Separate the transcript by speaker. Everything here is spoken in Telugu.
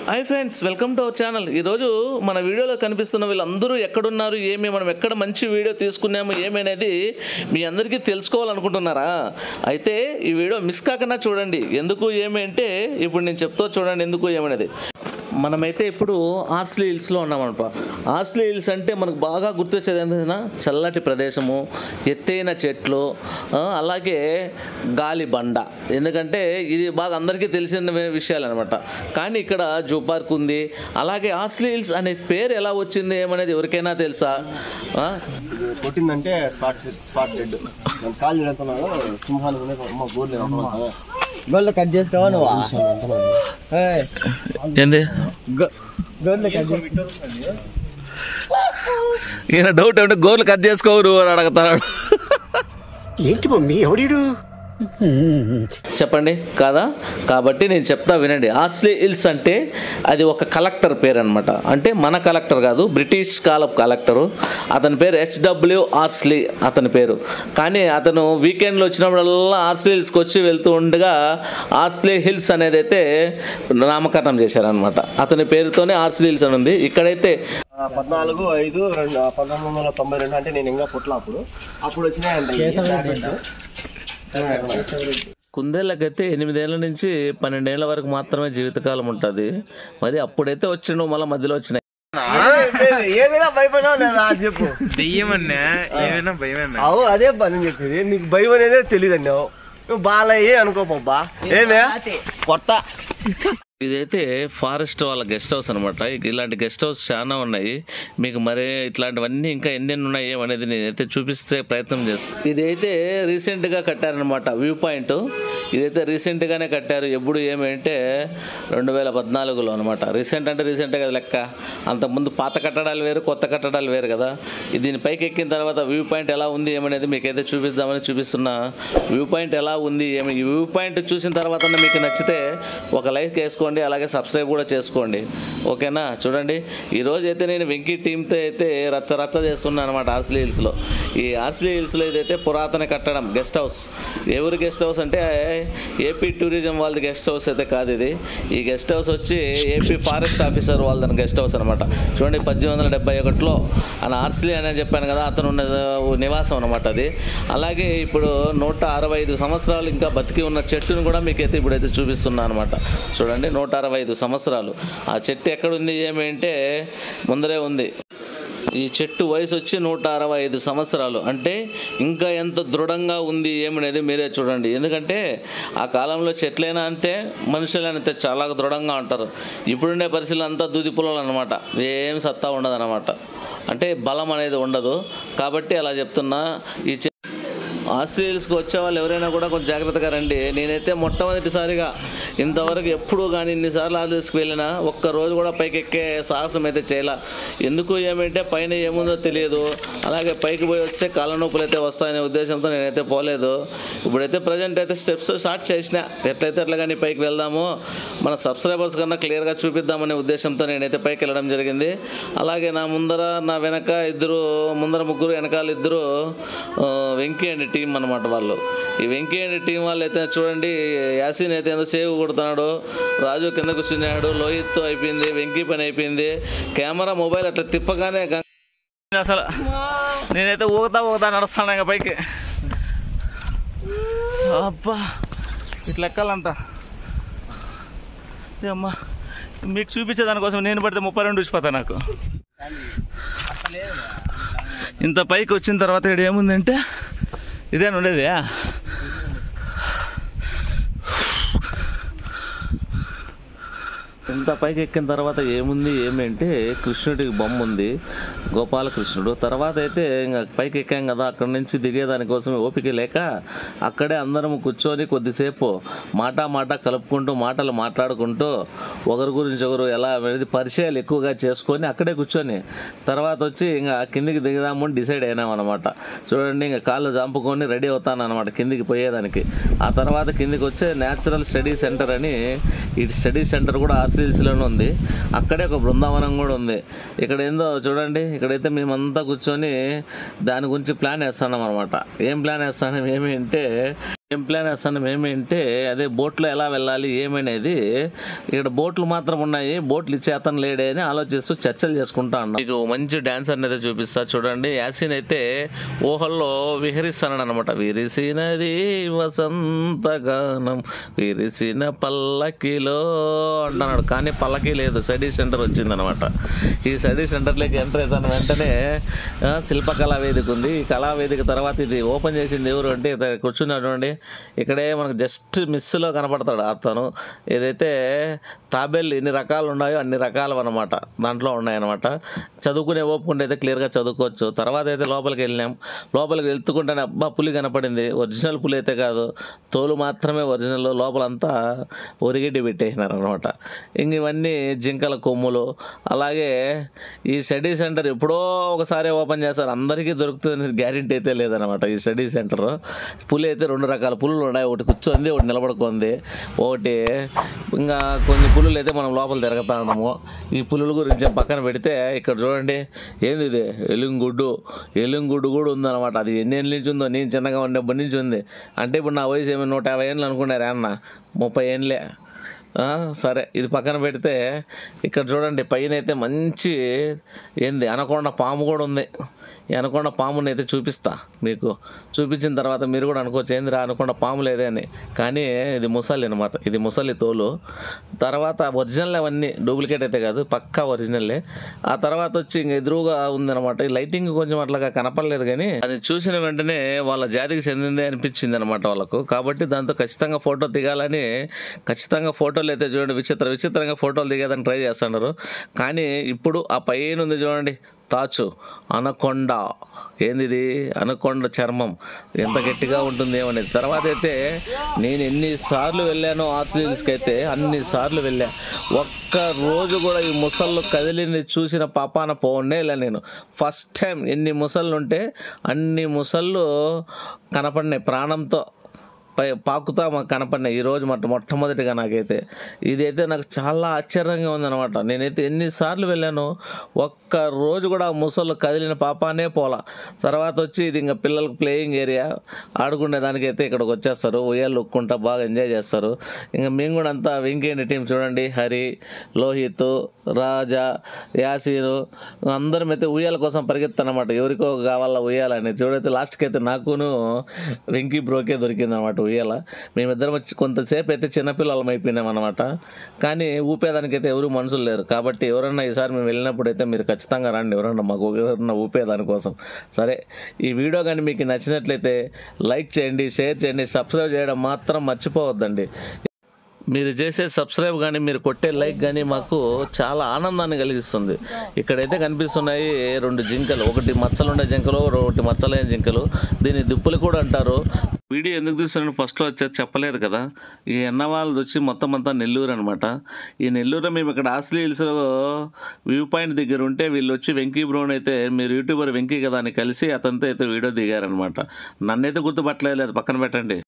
Speaker 1: Hi friends, welcome to our channel. ఈరోజు మన వీడియోలో కనిపిస్తున్న వీళ్ళందరూ ఎక్కడున్నారు, మనం ఎక్కడ మంచి వీడియో తీసుకున్నాము ఏమనేది మీ అందరికీ తెలుసుకోవాలనుకుంటున్నారా? అయితే ఈ వీడియో మిస్ కాకుండా చూడండి. ఎందుకు అంటే ఇప్పుడు నేను చెప్తా చూడండి ఎందుకు ఏమనేది. మనమైతే ఇప్పుడు ఆర్స్లీ హిల్స్లో ఉన్నామన్నమాట. ఆర్స్లీ హిల్స్ అంటే మనకు బాగా గుర్తొచ్చేది ఏంటంటే చల్లటి ప్రదేశము, ఎత్తైన చెట్లు, అలాగే గాలి బండ. ఎందుకంటే ఇది బాగా అందరికీ తెలిసిన విషయాలు అనమాట. కానీ ఇక్కడ జూ పార్క్ ఉంది. అలాగే ఆర్స్లీ హిల్స్ అనే పేరు ఎలా వచ్చింది ఏమనేది ఎవరికైనా తెలుసా?
Speaker 2: కొట్టిందంటే స్పాట్ డెడ్ కాలు సింహాలు గోళ్ళు కట్ చేసుకోవా నువ్వు?
Speaker 1: ఏంది
Speaker 2: గోళ్ళు కట్
Speaker 1: ఈయన డౌట్ ఏమంటే గోర్లు కట్ చేసుకోరు అని అడుగుతాడు.
Speaker 3: ఏంటి మమ్మీ ఎవడీడు
Speaker 1: చెప్పండి కాదా? కాబట్టి నేను చెప్తా వినండి. ఆర్స్లీ హిల్స్ అంటే అది ఒక కలెక్టర్ పేరు అనమాట. అంటే మన కలెక్టర్ కాదు, బ్రిటిష్ కాలపు కలెక్టరు. అతని పేరు హెచ్డబ్ల్యూ ఆర్స్లీ అతని పేరు. కానీ అతను వీకెండ్లో వచ్చినప్పుడల్లా ఆర్స్లీ హిల్స్కి వచ్చి వెళ్తూ ఉండగా ఆర్స్లీ హిల్స్ అనేది అయితే నామకరణం చేశారనమాట. అతని పేరుతోనే ఆర్స్లీ హిల్స్ అని ఉంది. ఇక్కడైతే
Speaker 2: 14/5/1992 అంటే నేను ఇంకా పుట్ల అప్పుడు వచ్చినాయంట.
Speaker 1: కుందేళ్ళకైతే 8 ఏళ్ళ నుంచి 12 ఏళ్ళ వరకు మాత్రమే జీవితకాలం ఉంటుంది. మరి అప్పుడైతే వచ్చిండు, మళ్ళీ మధ్యలో వచ్చినాయి.
Speaker 2: ఏదైనా భయపడినా చెప్పు.
Speaker 4: దెయ్యమన్నా ఏమైనా భయమన్నా?
Speaker 2: అవు అదే పని చెప్పేది. నీకు భయం అనేదే తెలియదు అన్నావు. నువ్వు బాలయ్యే అనుకోపబ్బా. ఏమే కొత్త
Speaker 1: ఇదైతే ఫారెస్ట్ వాళ్ళ గెస్ట్ హౌస్ అనమాట. ఇలాంటి గెస్ట్ హౌస్ చాలా ఉన్నాయి. మీకు మరి ఇట్లాంటివన్నీ ఇంకా ఎన్నెన్ని ఉన్నాయి అనేది నేనైతే చూపిస్తే ప్రయత్నం చేస్తాను. ఇదైతే రీసెంట్గా కట్టారనమాట వ్యూ పాయింట్. ఇదైతే రీసెంట్గానే కట్టారు. ఎప్పుడు ఏమంటే 2014లో అనమాట. రీసెంట్ అంటే రీసెంటే కదా లెక్క. అంతకుముందు పాత కట్టడాలు వేరు, కొత్త కట్టడాలు వేరు కదా. దీని పైకి ఎక్కిన తర్వాత వ్యూ పాయింట్ ఎలా ఉంది ఏమనేది మీకైతే చూపిద్దామని చూపిస్తున్నా. వ్యూ పాయింట్ ఎలా ఉంది ఏమి, ఈ వ్యూ పాయింట్ చూసిన తర్వాత మీకు నచ్చితే ఒక లైక్ వేసుకోండి, అలాగే సబ్స్క్రైబ్ కూడా చేసుకోండి. ఓకేనా? చూడండి, ఈరోజు అయితే నేను వెంకీ టీంతో అయితే రచ్చ చేస్తున్నాను అనమాట ఆర్స్లీ హిల్స్లో. ఈ ఆర్స్లీ హిల్స్లో ఇదైతే పురాతన కట్టడం, గెస్ట్ హౌస్. ఎవరి గెస్ట్ హౌస్ అంటే ఏపీ టూరిజం వాళ్ళది గెస్ట్ హౌస్ అయితే కాదు ఇది. ఈ గెస్ట్ హౌస్ వచ్చి ఏపీ ఫారెస్ట్ ఆఫీసర్ వాళ్ళదని గెస్ట్ హౌస్ అనమాట. చూడండి, 1871లో ఆయన ఆర్స్లీ అని చెప్పాను కదా, అతను ఉన్న నివాసం అనమాట అది. అలాగే ఇప్పుడు 165 సంవత్సరాలు ఇంకా బతికి ఉన్న చెట్టును కూడా మీకైతే ఇప్పుడైతే చూపిస్తున్నా అనమాట. చూడండి, 165 సంవత్సరాలు. ఆ చెట్టు ఎక్కడుంది ఏమంటే ముందరే ఉంది. ఈ చెట్టు వయసు వచ్చి 165 సంవత్సరాలు. అంటే ఇంకా ఎంత దృఢంగా ఉంది ఏమనేది మీరే చూడండి. ఎందుకంటే ఆ కాలంలో చెట్లైనా అంతే, మనుషులైనా అంతే చాలా దృఢంగా ఉంటారు. ఇప్పుడుండే పరిస్థితులు అంతా దూది పుల్లలు అనమాట. ఏం సత్తా ఉండదు అనమాట. అంటే బలం అనేది ఉండదు. కాబట్టి అలా చెప్తున్నా. ఈ ఆర్స్లీ హిల్స్కి వచ్చే వాళ్ళు ఎవరైనా కూడా కొంచెం జాగ్రత్తగా రండి. నేనైతే మొట్టమొదటిసారిగా ఇంతవరకు ఎప్పుడు కానీ ఇన్నిసార్లు ఆర్స్లీ హిల్స్కి వెళ్ళినా ఒక్కరోజు కూడా పైకి ఎక్కే సాహసం అయితే చేయాల. ఎందుకు ఏమంటే పైన ఏముందో తెలియదు. అలాగే పైకి పోయి వస్తే కాళ్ళ నొప్పులు అయితే వస్తాయనే ఉద్దేశంతో నేనైతే పోలేదు. ఇప్పుడైతే ప్రజెంట్ అయితే స్టెప్స్ స్టార్ట్ చేసిన. ఎట్లయితే అట్లా కానీ పైకి వెళ్దాము, మన సబ్స్క్రైబర్స్ కన్నా క్లియర్గా చూపిద్దామనే ఉద్దేశంతో నేనైతే పైకి వెళ్ళడం జరిగింది. అలాగే నా ముందర నా వెనక ముందర ముగ్గురు, వెనకాల ఇద్దరు వెంకీ అండ్ టీం అనమాట వాళ్ళు. ఈ వెంకీ అండ్ టీం వాళ్ళు అయితే చూడండి, యాసిన్ అయితే ఏదో సేవ్ కొడుతున్నాడు, రాజు కింద కూర్చున్నాడు, లోహిత్ అయిపోయింది, వెంకీ పని అయిపోయింది. కెమెరా మొబైల్ అట్లా తిప్పగానే అసలు నేనైతే ఊగుతా నడుస్తాను ఇంకా పైకి. అబ్బా, ఇట్లా ఎక్కాలంట. అమ్మా, మీకు చూపించే దానికోసం నేను పడితే 32 ఇచ్చిపోతాను నాకు. ఇంత పైకి వచ్చిన తర్వాత ఇక్కడ ఏముందంటే ఇదేనా ఉండేది. ఇంత పైకి ఎక్కిన తర్వాత ఏముంది ఏమంటే కృష్ణుడికి బొమ్మ ఉంది, గోపాలకృష్ణుడు. తర్వాత అయితే ఇంకా పైకి ఎక్కాం కదా, అక్కడి నుంచి దిగేదానికోసం ఓపిక లేక అక్కడే అందరం కూర్చొని కొద్దిసేపు మాట కలుపుకుంటూ మాటలు మాట్లాడుకుంటూ ఒకరి గురించి ఒకరు ఎలా అనేది పరిచయాలు ఎక్కువగా చేసుకొని అక్కడే కూర్చొని తర్వాత వచ్చి ఇంకా కిందికి దిగుదామని డిసైడ్ అయినాం అనమాట. చూడండి, ఇంకా కాళ్ళు జాంపుకొని రెడీ అవుతాను అనమాట కిందికి పోయేదానికి. ఆ తర్వాత కిందికి వచ్చే న్యాచురల్ స్టడీ సెంటర్ అని, ఈ స్టడీ సెంటర్ కూడా ఆర్స్లీ హిల్స్లోనే ఉంది. అక్కడే ఒక బృందావనం కూడా ఉంది. ఇక్కడ ఏందో చూడండి, ఇక్కడైతే మేమంతా కూర్చొని దాని గురించి ప్లాన్ వేస్తున్నాం అనమాట. ఏం ప్లాన్ వేస్తున్నాం ఏమి అంటే ఏం ప్లాన్ వేస్తాను ఏమేంటే అదే బోట్లో ఎలా వెళ్ళాలి ఏమనేది. ఇక్కడ బోట్లు మాత్రం ఉన్నాయి, బోట్లు ఇచ్చే అతను లేడే అని ఆలోచిస్తూ చర్చలు చేసుకుంటా ఉన్నా. మీకు మంచి డాన్స్ అనేది చూపిస్తా చూడండి. యాసిన్ అయితే ఊహల్లో విహరిస్తాను అనమాట. విరిసినది వసంతగానం విరిసిన పల్లకిలో అంటున్నాడు, కానీ పల్లకి లేదు, స్టడీ సెంటర్ వచ్చిందనమాట. ఈ స్టడీ సెంటర్లోకి ఎంటర్ అవుతాను వెంటనే శిల్పకళా వేదిక ఉంది. ఈ కళావేదిక తర్వాత ఇది ఓపెన్ చేసింది ఎవరు అంటే కూర్చున్నాడు అండి. ఇక్కడే మనకు జస్ట్ మిస్లో కనపడతాడు అతను. ఏదైతే తాబేళ్ళు ఎన్ని రకాలు ఉన్నాయో అన్ని రకాలు అనమాట దాంట్లో ఉన్నాయన్నమాట. చదువుకునే ఓపుకుంటే అయితే క్లియర్గా చదువుకోవచ్చు. తర్వాత అయితే లోపలికి వెళ్ళినాం. లోపలికి వెళ్తుకుంటేనే అబ్బా పులి కనపడింది. ఒరిజినల్ పులి అయితే కాదు, తోలు మాత్రమే ఒరిజినల్, లోపలంతా ఒరిగిడ్డి పెట్టేసినారు అనమాట. ఇంక ఇవన్నీ జింకల కొమ్ములు. అలాగే ఈ స్టడీ సెంటర్ ఎప్పుడో ఒకసారి ఓపెన్ చేస్తారు, అందరికీ దొరుకుతుంది గ్యారెంటీ అయితే లేదనమాట. ఈ స్టడీ సెంటర్ పులి అయితే 2 రకాల పులులు ఉన్నాయి, ఒకటి కూర్చొంది, ఒకటి నిలబడుకుంది. ఒకటి ఇంకా కొన్ని పులులు అయితే మనం లోపల తిరగతా ఉన్నాము. ఈ పులుల గురించి పక్కన పెడితే ఇక్కడ చూడండి, ఏంది ఇది ఎలుంగుడ్డు కూడా ఉందన్నమాట. అది ఎన్ని ఏళ్ళ నుంచి ఉందో, నేను చిన్నగా ఉండేప్పటి నుంచి ఉంది. అంటే ఇప్పుడు నా వయసు ఏమి 150 ఏళ్ళు అనుకున్నారా అన్న, 30 ఏళ్ళే. సరే ఇది పక్కన పెడితే ఇక్కడ చూడండి, పైన అయితే మంచి ఏంది అనకొండ పాము కూడా ఉంది. ఈ అనకొండ పాముని అయితే చూపిస్తా మీకు. చూపించిన తర్వాత మీరు కూడా అనుకోవచ్చు ఏందిరా అనకొండ పాము లేదే అని, కానీ ఇది ముసలి అనమాట. ఇది ముసలి తోలు. తర్వాత ఒరిజినల్ అవన్నీ డూప్లికేట్ అయితే కాదు, పక్కా ఒరిజినల్లే. ఆ తర్వాత వచ్చి ఇంక ఎదురుగా ఉందన్నమాట. ఈ లైటింగ్ కొంచెం అట్లాగా కనపడలేదు, కానీ అది చూసిన వెంటనే వాళ్ళ జాతికి చెందిందే అనిపించింది అనమాట వాళ్ళకు. కాబట్టి దాంతో ఖచ్చితంగా ఫోటో దిగాలని, ఖచ్చితంగా ఫోటోలు అయితే చూడండి విచిత్రంగా ఫోటోలు దిగేదని ట్రై చేస్తున్నారు. కానీ ఇప్పుడు ఆ పైన ఉంది చూడండి తాచు అనకొండ. ఏంది ఇది అనకొండ చర్మం ఎంత గట్టిగా ఉంటుంది ఏమనేది. తర్వాత అయితే నేను ఎన్నిసార్లు వెళ్ళానో ఆర్ట్స్ హిల్స్కి అయితే అన్నిసార్లు వెళ్ళా. ఒక్క రోజు కూడా ఈ ముసళ్ళు కదిలింది చూసిన పాపాన పోనే ఇలా నేను ఫస్ట్ టైం. ఎన్ని ముసళ్ళు ఉంటే అన్ని ముసళ్ళు కనపడినాయి, ప్రాణంతో పాకుతా మాకు కనపడినాయి ఈరోజు మొట్టమొదటిగా. నాకైతే ఇదైతే నాకు చాలా ఆశ్చర్యంగా ఉందన్నమాట. నేనైతే ఎన్నిసార్లు వెళ్ళాను, ఒక్క రోజు కూడా ముసళ్ళు కదిలిన పాపానే పోలా. తర్వాత వచ్చి ఇది ఇంకా పిల్లలకు ప్లేయింగ్ ఏరియా, ఆడుకునే దానికైతే ఇక్కడికి వచ్చేస్తారు, ఉయ్యాలు ఉక్కుంటా బాగా ఎంజాయ్ చేస్తారు. ఇంకా మేము కూడా అంతా వెంకయ్య టీం చూడండి, హరి, లోహిత్, రాజా, యాసీను అందరం అయితే ఉయ్యాల కోసం పరిగెత్తానమాట. ఎవరికో కావాలా ఉయ్యాలని. చూడైతే లాస్ట్కి అయితే నాకును వెంకీ బ్రోకే దొరికిందనమాట ఉయ్యాల. మేమిద్దరం వచ్చి కొంతసేపు అయితే చిన్నపిల్లలం అయిపోయినాం అనమాట. కానీ ఊపేదానికైతే ఎవరు మనుషులు లేరు. కాబట్టి ఎవరన్నా ఈసారి మేము వెళ్ళినప్పుడు అయితే మీరు ఖచ్చితంగా రండి, ఎవరన్నా ఊపేదానికోసం. సరే ఈ వీడియో కానీ మీకు నచ్చినట్లయితే లైక్ చేయండి, షేర్ చేయండి, సబ్స్క్రైబ్ చేయడం మాత్రం మర్చిపోవద్దండి. మీరు చేసే సబ్స్క్రైబ్ కానీ మీరు కొట్టే లైక్ కానీ మాకు చాలా ఆనందాన్ని కలిగిస్తుంది. ఇక్కడైతే కనిపిస్తున్నాయి 2 జింకలు, ఒకటి మచ్చలుండే జింకలు, ఒకటి మచ్చలేని జింకలు. దీన్ని దుప్పులు కూడా అంటారు. వీడియో ఎందుకు తీస్తున్నాను ఫస్ట్లో వచ్చేది చెప్పలేదు కదా. ఈ ఎన్నవాళ్ళు వచ్చి మొత్తం అంతా నెల్లూరు అనమాట. ఈ నెల్లూరులో మేము ఇక్కడ ఆస్లీ హిల్స్లో వ్యూ పాయింట్ దగ్గర ఉంటే వీళ్ళు వచ్చి వెంకీ బ్రోన్ అయితే, మీరు యూట్యూబర్ వెంకీ కదా అని కలిసి అతనితో అయితే వీడియో దిగారనమాట. నన్నైతే గుర్తుపట్టలేదు, పక్కన పెట్టండి.